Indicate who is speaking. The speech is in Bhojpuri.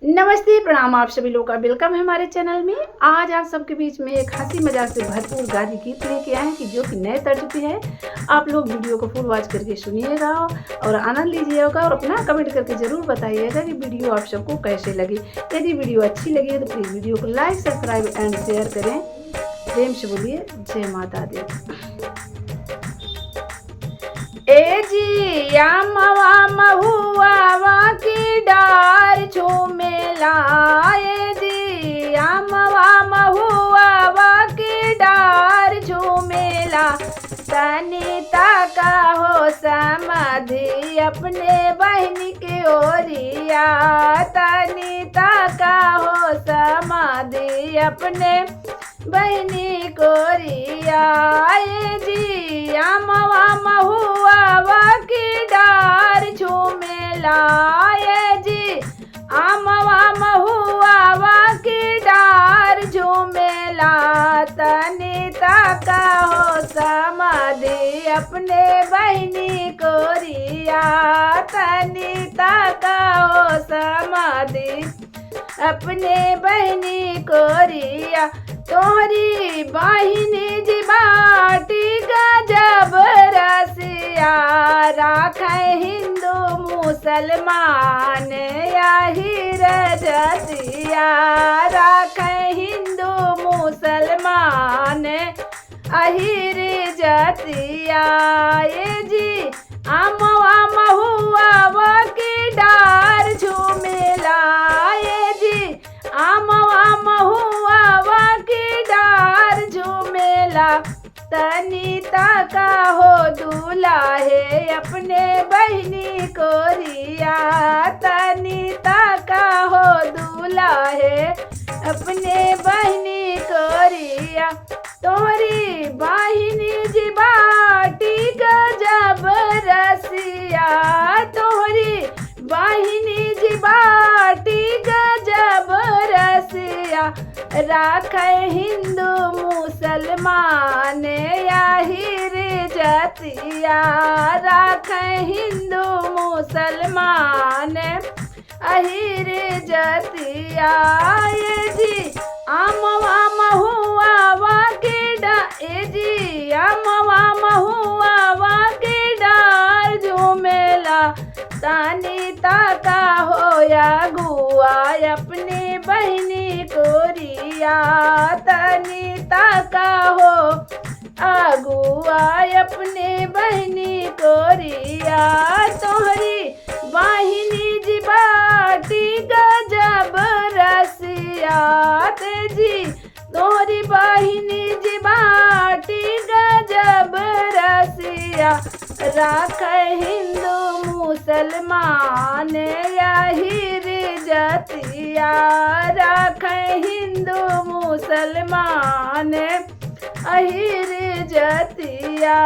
Speaker 1: नमस्ते, प्रणाम। आप सभी लोग का वेलकम है हमारे चैनल में। आज आप सबके बीच में एक हंसी मजाक से भरपूर गाली गीत लेके आए हैं कि जो कि नए तर्ज पे है। आप लोग वीडियो को फुल वॉच करके सुनिएगा और आनंद लीजिएगा और अपना कमेंट करके ज़रूर बताइएगा कि वीडियो आप सबको कैसे लगी। यदि वीडियो अच्छी लगी है तो प्लीज़ वीडियो को लाइक, सब्सक्राइब एंड शेयर करें। प्रेम से बोलिए जय माता दी। ए जी मवा महुआ की डार झूमेला, ए जी मवा महुआ की डार झूमेला। तनिता का हो समाधि अपने बहनी के ओरिया, तनिता का हो समाधि अपने बहनी कोरिया। ए जी मवा महुआ की डार झूमेला, ए जी मवा महुआ की डार झूमेला। तनिता का हो समाधि अपने बहनी कोरिया, तनिता का हो समाधि अपने बहनी कोरिया। तोहरी बहिनी जी बाटी गजब रसिया, राखे हिंदू मुसलमान यही रजतिया, राखे हिंदू मुसलमान अहिर जतिया। ये जी मवा महुआ की डार झूमेला, ये जी मवा महुआ की डार झूमेला। तनिता का हो दूल्हा है अपने बहनी कोरिया, तनिता का हो दूल्हा है अपने बहनी कोरिया। तोहरी बहिनी जी बाटी गजब रसिया, तोहरी बहिनी जी बाटी गजब रसिया। राखे हिंदू मुसलमान यही जतिया, राखे हिंदू मुसलमान अहिर जतिया। ये जी मवा महुआ की डार, ए जी मवा महुआ की डार झूमेला। तनिता का हो या गुआ अपनी बहनी कोरिया, तनिता का हो अगुआ अपने बहनी कोरिया। तोहरी बहिनी जी बाटी गजब रसिया, तेजी तोहरी बहिनी जी बाटी गजब रसिया। राखे हिंदू मुसलमान यही जतिया, राखे हिंदू मुसलमान अहिर जतिया।